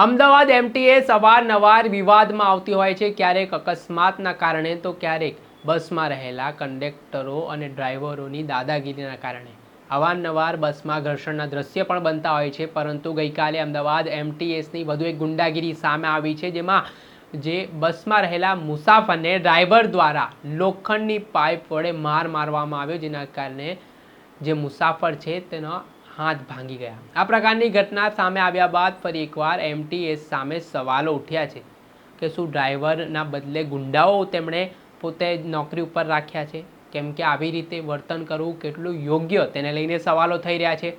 Ahmedabad MTS અવારનવાર વિવાદમાં આવતી હોય છે, ક્યારેક અકસ્માતના કારણે તો ક્યારેક બસમાં રહેલા કંડક્ટરો અને ડ્રાઈવરોની દાદાગીરીના કારણે અવારનવાર બસમાં ઘર્ષણના દ્રશ્ય પણ બનતા હોય છે. પરંતુ ગઈકાલે અમદાવાદ એમટીએસની વધુ એક ગુંડાગીરી સામે આવી છે, જેમાં જે બસમાં રહેલા મુસાફરને ડ્રાઈવર દ્વારા લોખંડની પાઇપ વડે માર મારવામાં આવ્યો, જેના કારણે જે મુસાફર છે તેનો હાથ ભાંગી ગયા. આ પ્રકારની ઘટના સામે આવ્યા બાદ ફરી એકવાર એમટીએસ સામે સવાલો ઉઠ્યા છે કે શું ડ્રાઈવરના બદલે ગુંડાઓ તેમણે પોતે નોકરી ઉપર રાખ્યા છે? કેમ કે આવી રીતે વર્તન કરવું કેટલું યોગ્ય, તેને લઈને સવાલો થઈ રહ્યા છે.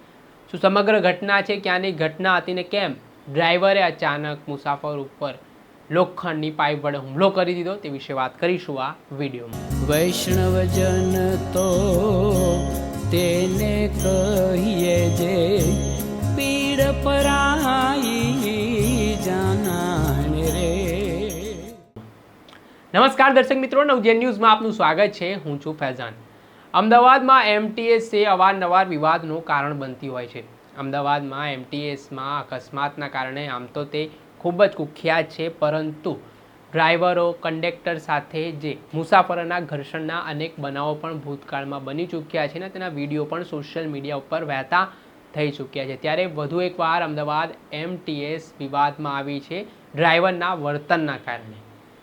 શું સમગ્ર ઘટના છે, ક્યાંની ઘટના હતી ને કેમ ડ્રાઈવરે અચાનક મુસાફર ઉપર લોખંડની પાઇપ વડે હુમલો કરી દીધો, તે વિશે વાત કરીશું આ વિડીયોમાં. વૈષ્ણવજન તો તેને કહીએ જે પીડ પરાઈ જાનાને રે. નમસ્કાર દર્શક મિત્રો, નવજીવન ન્યૂઝમાં આપનું સ્વાગત છે. હું છું ફૈઝાન. અમદાવાદમાં એમટીએસ અવારનવાર વિવાદનું કારણ બનતી હોય છે. અમદાવાદમાં એમટીએસમાં અકસ્માતના કારણે આમ તો તે ખૂબ જ કુખ્યાત છે, પરંતુ ડ્રાઈવરો કંડક્ટર સાથે જે મુસાફરોના ઘર્ષણના અનેક બનાવો પણ ભૂતકાળમાં બની ચૂક્યા છે ને તેના વિડીયો પણ સોશિયલ મીડિયા ઉપર વહેતા થઈ ચૂક્યા છે. ત્યારે વધુ એકવાર અમદાવાદ એમટીએસ વિવાદમાં આવી છે ડ્રાઈવરના વર્તનના કારણે.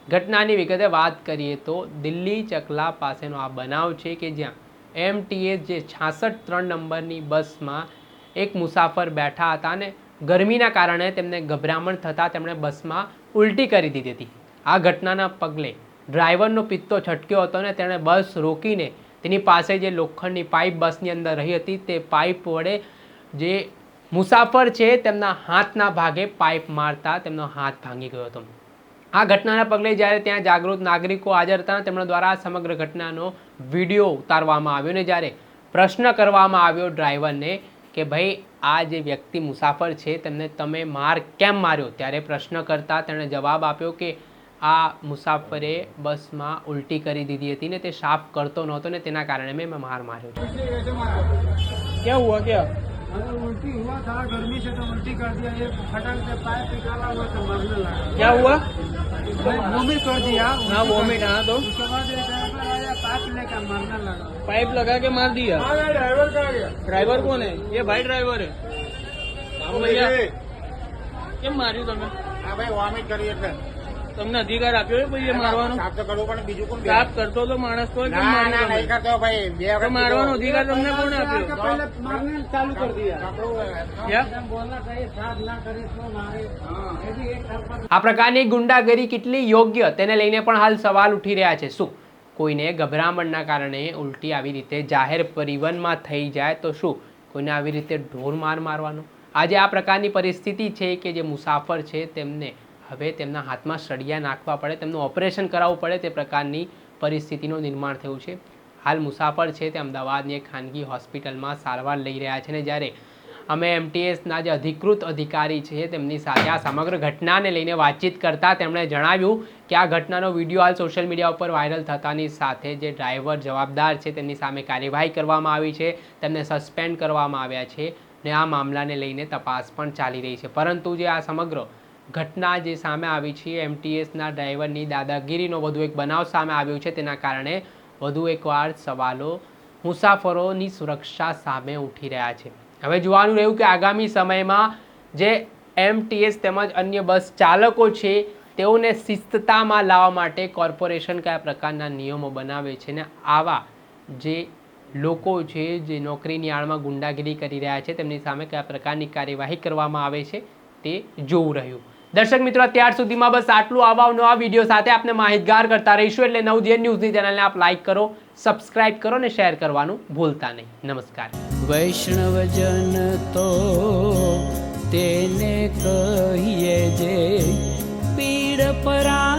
ઘટનાની વિગતે વાત કરીએ તો દિલ્હી ચકલા પાસેનો આ બનાવ છે કે જ્યાં એમટીએસ જે 66-3 નંબરની બસમાં એક મુસાફર બેઠા હતા અને ગરમીના કારણે તેમને ગભરામણ થતાં તેમણે બસમાં ઉલટી કરી દીધી હતી. આ ઘટનાના પગલે ડ્રાઈવરનો પિત્તો છટક્યો હતો અને તેણે બસ રોકીને તેની પાસે જે લોખંડની પાઇપ બસની અંદર રહી હતી તે પાઇપ વડે જે મુસાફર છે તેમના હાથના ભાગે પાઇપ મારતા તેમનો હાથ ભાંગી ગયો હતો. આ ઘટનાના પગલે જ્યારે ત્યાં જાગૃત નાગરિકો હાજર હતા, તેમના દ્વારા સમગ્ર ઘટનાનો વિડીયો ઉતારવામાં આવ્યો અને જ્યારે પ્રશ્ન કરવામાં આવ્યો ડ્રાઈવરને કે ભાઈ આ જે વ્યક્તિ મુસાફર છે તેમને તમે માર કેમ માર્યો, ત્યારે પ્રશ્ન કરતા તેણે જવાબ આપ્યો કે આ મુસાફરે બસમાં ઉલટી કરી દીધી હતી ને તે સાફ કરતો નહોતો ને તેના કારણે મેં માર માર્યો છે. क्या हुआ क्या? अगर उल्टी हुआ था, गर्मी से तो उल्टी कर दिया, ये फटक से पाइप निकाला हुआ तो मरने लगा. क्या हुआ? वॉमिट कर दिया. हाँ वॉमिट. हाँ तो उसके बाद एक ड्राइवर आया, पाइप लेकर मरने लगा. पाइप लगा के मार दिया. ड्राइवर का गया. ड्राइवर कौन है? ये भाई ड्राइवर है. भैया કેમ માર્યું તમે? હા ભાઈ, વોમિટ કરી એટલે તમને અધિકાર આપ્યો છે ભાઈ એ મારવાનો? સાફ તો કરવું પડે, બીજું કોણ સાફ કરતો તો માણસ તો કેમ ના માર્યું નહીં તમે? કરતો ભાઈ. તો મારવાનો અધિકાર તમને કોણ આપ્યો? पहले मारने चालू कर दिया. क्या? बोलना चाहिए साफ ना करे तो मारे. ये भी एक तरफा. આ પ્રકારની ગુંડાગીરી કેટલી યોગ્ય, તેને લઈને પણ હાલ સવાલ ઉઠી રહ્યા છે. શું કોઈને ગભરામણના કારણે ઉલટી આવી રીતે જાહેર પરિવહનમાં થઈ જાય તો શું કોઈને આવી રીતે ઢોર માર મારવાનો? આજે આ પ્રકારની પરિસ્થિતિ છે કે જે મુસાફર છે તેમને હવે તેમના હાથમાં સળિયા નાખવા પડે, તેમનું ઓપરેશન કરાવવું પડે, તે પ્રકારની પરિસ્થિતિનું નિર્માણ થયું છે. હાલ મુસાફર છે તે અમદાવાદની એક ખાનગી હોસ્પિટલમાં સારવાર લઈ રહ્યા છે ને જ્યારે અમે એમટીએસના જે અધિકૃત અધિકારી છે તેમની સાથે આ સમગ્ર ઘટનાને લઈને વાતચીત કરતાં તેમણે જણાવ્યું કે આ ઘટનાનો વિડીયો હાલ સોશિયલ મીડિયા ઉપર વાયરલ થતાની સાથે જે ડ્રાઈવર જવાબદાર છે તેમની સામે કાર્યવાહી કરવામાં આવી છે, તેમને સસ્પેન્ડ કરવામાં આવ્યા છે ને આ મામલાને લઈને તપાસ પણ ચાલી રહી છે. પરંતુ જે આ સમગ્ર ઘટના જે સામે આવી છે એમટીએસના ડ્રાઈવરની દાદાગીરીનો વધુ એક બનાવ સામે આવ્યો છે, તેના કારણે વધુ એકવાર સવાલો મુસાફરોની સુરક્ષા સામે ઉઠી રહ્યા છે. હવે જોવાનું રહ્યું કે આગામી સમયમાં જે એમટીએસ તેમજ અન્ય બસ ચાલકો છે તેઓને શિસ્તતામાં લાવવા માટે કોર્પોરેશન કયા પ્રકારના નિયમો બનાવે છે ને આવા જે લોકો છે જે નોકરીની આડમાં ગુંડાગીરી કરી રહ્યા છે તેમની સામે કયા પ્રકારની કાર્યવાહી કરવામાં આવે છે તે જોવું રહ્યું. દર્શક મિત્રો, અત્યાર સુધીમાં બસ આટલું. આવા નવા વિડીયો સાથે આપને માહિતગાર કરતા રહીશું, એટલે નવજીવન ન્યૂઝની ચેનલને આપ લાઈક કરો, સબસ્ક્રાઇબ કરો અને શેર કરવાનું ભૂલતા નહીં. નમસ્કાર. વૈષ્ણવજન તો તેને કહીએ જે પીડ પરાઈ